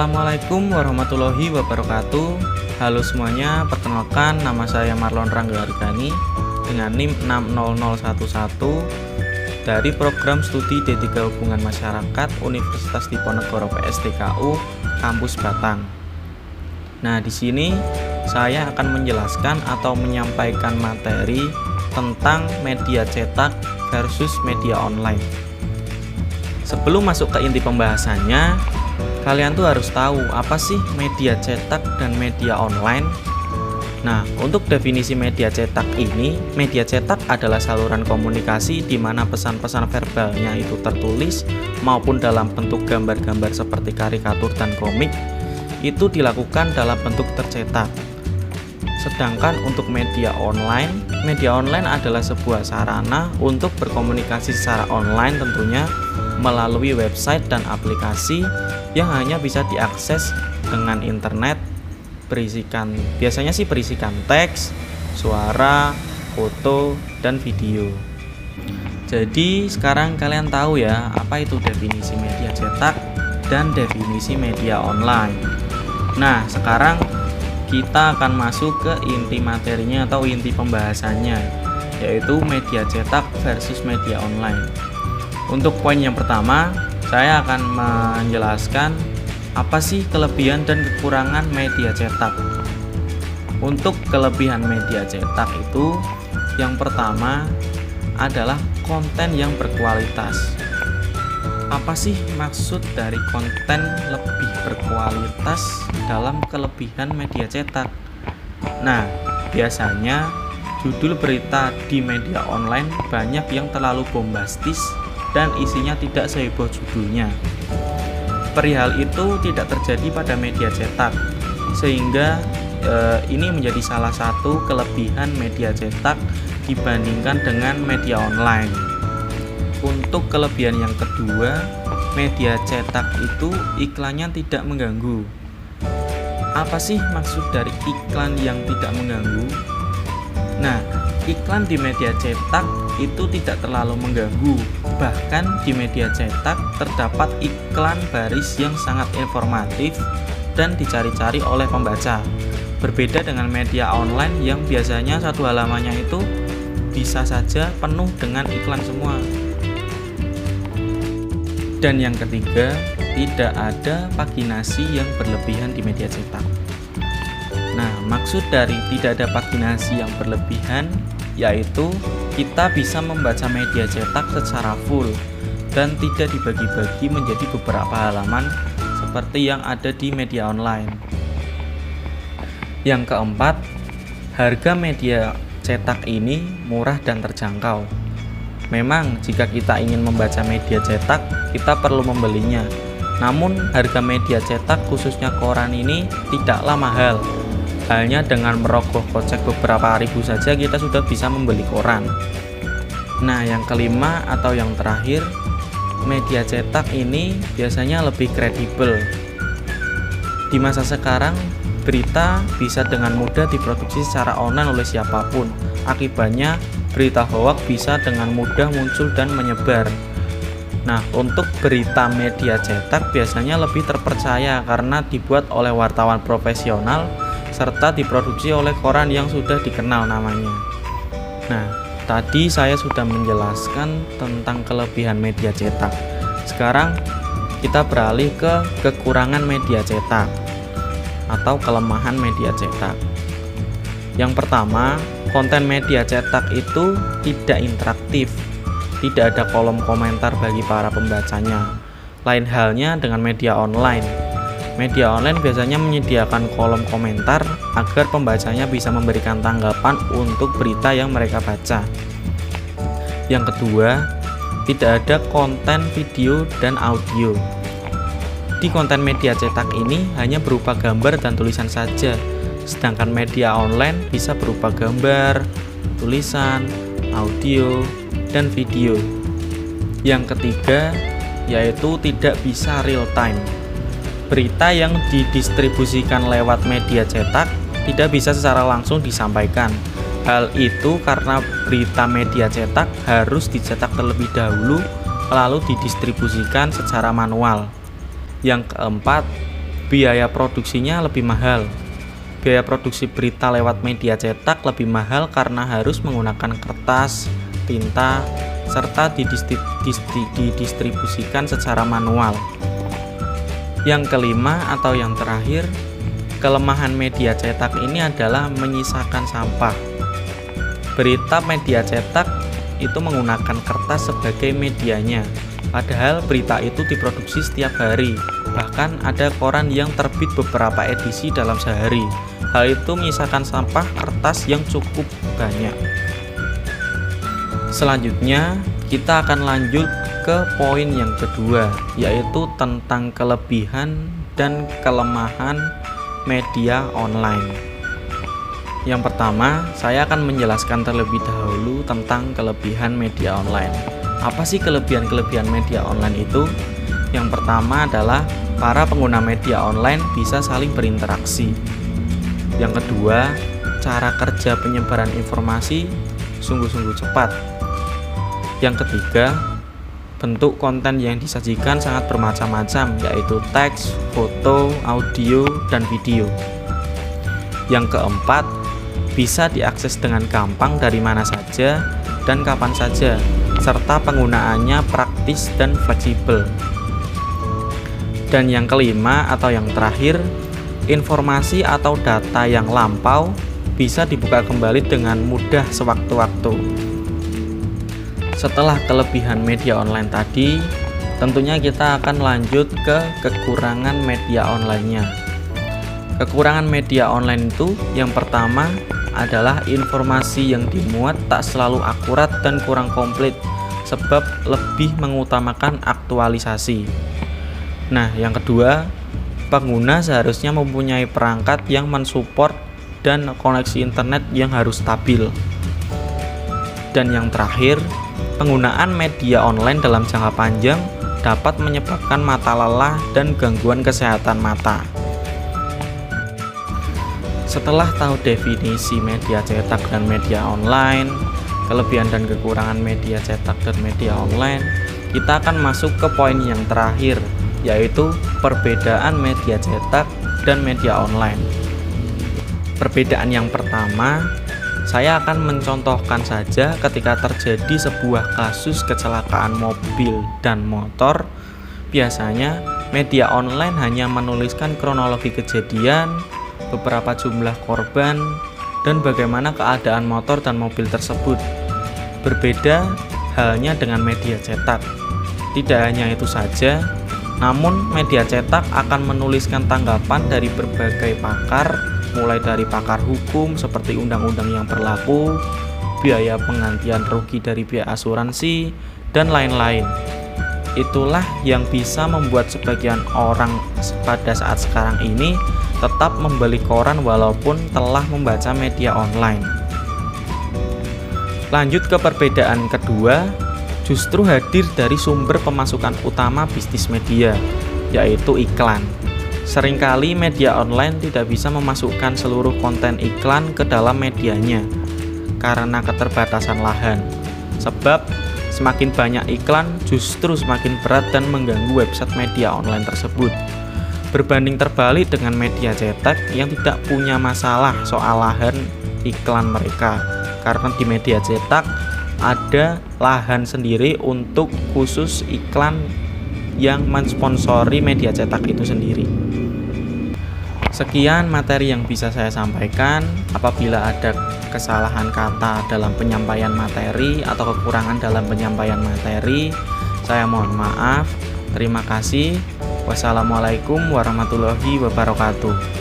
Assalamualaikum warahmatullahi wabarakatuh. Halo semuanya, perkenalkan nama saya Marlon Rangga Hargani dengan NIM 60011 dari program studi D3 Hubungan Masyarakat Universitas Diponegoro PSTKU Kampus Batang. Nah, di sini saya akan menjelaskan atau menyampaikan materi tentang media cetak versus media online. Sebelum masuk ke inti pembahasannya, kalian tuh harus tahu apa sih media cetak dan media online. Nah, untuk definisi media cetak ini, media cetak adalah saluran komunikasi di mana pesan-pesan verbalnya itu tertulis maupun dalam bentuk gambar-gambar seperti karikatur dan komik itu dilakukan dalam bentuk tercetak. Sedangkan untuk media online adalah sebuah sarana untuk berkomunikasi secara online tentunya melalui website dan aplikasi yang hanya bisa diakses dengan internet, biasanya berisikan teks, suara, foto, dan video. Jadi sekarang kalian tahu ya apa itu definisi media cetak dan definisi media online. Nah, sekarang kita akan masuk ke inti materinya atau inti pembahasannya, yaitu media cetak versus media online. Untuk poin yang pertama, saya akan menjelaskan apa sih kelebihan dan kekurangan media cetak. Untuk kelebihan media cetak itu, yang pertama adalah konten yang berkualitas. Apa sih maksud dari konten lebih berkualitas dalam kelebihan media cetak? Nah, biasanya judul berita di media online banyak yang terlalu bombastis dan isinya tidak seheboh judulnya. Perihal itu tidak terjadi pada media cetak, sehingga ini menjadi salah satu kelebihan media cetak dibandingkan dengan media online. Untuk kelebihan yang kedua, media cetak itu iklannya tidak mengganggu. Apa sih maksud dari iklan yang tidak mengganggu? Nah, iklan di media cetak itu tidak terlalu mengganggu. Bahkan di media cetak terdapat iklan baris yang sangat informatif dan dicari-cari oleh pembaca. Berbeda dengan media online yang biasanya satu halamannya itu bisa saja penuh dengan iklan semua. Dan yang ketiga, tidak ada paginasi yang berlebihan di media cetak. Nah, maksud dari tidak ada paginasi yang berlebihan yaitu kita bisa membaca media cetak secara full dan tidak dibagi-bagi menjadi beberapa halaman seperti yang ada di media online. Yang keempat, harga media cetak ini murah dan terjangkau. Memang jika kita ingin membaca media cetak, kita perlu membelinya. Namun harga media cetak khususnya koran ini tidaklah mahal. Hanya dengan merogoh kocek beberapa ribu saja kita sudah bisa membeli koran. Nah, yang kelima atau yang terakhir, media cetak ini biasanya lebih kredibel. Di masa sekarang, berita bisa dengan mudah diproduksi secara online oleh siapapun. Akibatnya, berita hoax bisa dengan mudah muncul dan menyebar. Nah, untuk berita media cetak biasanya lebih terpercaya karena dibuat oleh wartawan profesional serta diproduksi oleh koran yang sudah dikenal namanya. Nah, tadi saya sudah menjelaskan tentang kelebihan media cetak. Sekarang kita beralih ke kekurangan media cetak atau kelemahan media cetak. Yang pertama, konten media cetak itu tidak interaktif. Tidak ada kolom komentar bagi para pembacanya. Lain halnya dengan media online. Media online biasanya menyediakan kolom komentar agar pembacanya bisa memberikan tanggapan untuk berita yang mereka baca. Yang kedua, tidak ada konten video dan audio. Di konten media cetak ini hanya berupa gambar dan tulisan saja, sedangkan media online bisa berupa gambar, tulisan, audio, dan video. Yang ketiga, yaitu tidak bisa real time. Berita yang didistribusikan lewat media cetak tidak bisa secara langsung disampaikan. Hal itu karena berita media cetak harus dicetak terlebih dahulu lalu didistribusikan secara manual. Yang keempat, biaya produksinya lebih mahal. Biaya produksi berita lewat media cetak lebih mahal karena harus menggunakan kertas, tinta, serta didistribusikan secara manual. Yang kelima atau yang terakhir, kelemahan media cetak ini adalah menyisakan sampah. Berita media cetak itu menggunakan kertas sebagai medianya, padahal berita itu diproduksi setiap hari. Bahkan ada koran yang terbit beberapa edisi dalam sehari. Hal itu menyisakan sampah kertas yang cukup banyak. Selanjutnya, kita akan lanjut ke poin yang kedua, yaitu tentang kelebihan dan kelemahan media online. Yang pertama, saya akan menjelaskan terlebih dahulu tentang kelebihan media online. Apa sih kelebihan-kelebihan media online itu? Yang pertama adalah para pengguna media online bisa saling berinteraksi. Yang kedua, cara kerja penyebaran informasi sungguh-sungguh cepat. Yang ketiga, bentuk konten yang disajikan sangat bermacam-macam, yaitu teks, foto, audio, dan video. Yang keempat, bisa diakses dengan gampang dari mana saja dan kapan saja, serta penggunaannya praktis dan fleksibel. Dan yang kelima atau yang terakhir, informasi atau data yang lampau bisa dibuka kembali dengan mudah sewaktu-waktu. Setelah kelebihan media online tadi, tentunya kita akan lanjut ke kekurangan media online-nya. Kekurangan media online itu yang pertama adalah informasi yang dimuat tak selalu akurat dan kurang komplit, sebab lebih mengutamakan aktualisasi. Nah, yang kedua, pengguna seharusnya mempunyai perangkat yang mensupport dan koneksi internet yang harus stabil. Dan yang terakhir, penggunaan media online dalam jangka panjang dapat menyebabkan mata lelah dan gangguan kesehatan mata. Setelah tahu definisi media cetak dan media online, kelebihan dan kekurangan media cetak dan media online, kita akan masuk ke poin yang terakhir, yaitu perbedaan media cetak dan media online. Perbedaan yang pertama, saya akan mencontohkan saja ketika terjadi sebuah kasus kecelakaan mobil dan motor. Biasanya media online hanya menuliskan kronologi kejadian, beberapa jumlah korban, dan bagaimana keadaan motor dan mobil tersebut. Berbeda halnya dengan media cetak. Tidak hanya itu saja, namun media cetak akan menuliskan tanggapan dari berbagai pakar, mulai dari pakar hukum seperti undang-undang yang berlaku, biaya penggantian rugi dari pihak asuransi, dan lain-lain. Itulah yang bisa membuat sebagian orang pada saat sekarang ini tetap membeli koran walaupun telah membaca media online. Lanjut ke perbedaan kedua, justru hadir dari sumber pemasukan utama bisnis media, yaitu iklan. Seringkali media online tidak bisa memasukkan seluruh konten iklan ke dalam medianya karena keterbatasan lahan. Sebab semakin banyak iklan justru semakin berat dan mengganggu website media online tersebut. Berbanding terbalik dengan media cetak yang tidak punya masalah soal lahan iklan mereka, karena di media cetak ada lahan sendiri untuk khusus iklan yang mensponsori media cetak itu sendiri. Sekian materi yang bisa saya sampaikan. Apabila ada kesalahan kata dalam penyampaian materi atau kekurangan dalam penyampaian materi, saya mohon maaf. Terima kasih. Wassalamualaikum warahmatullahi wabarakatuh.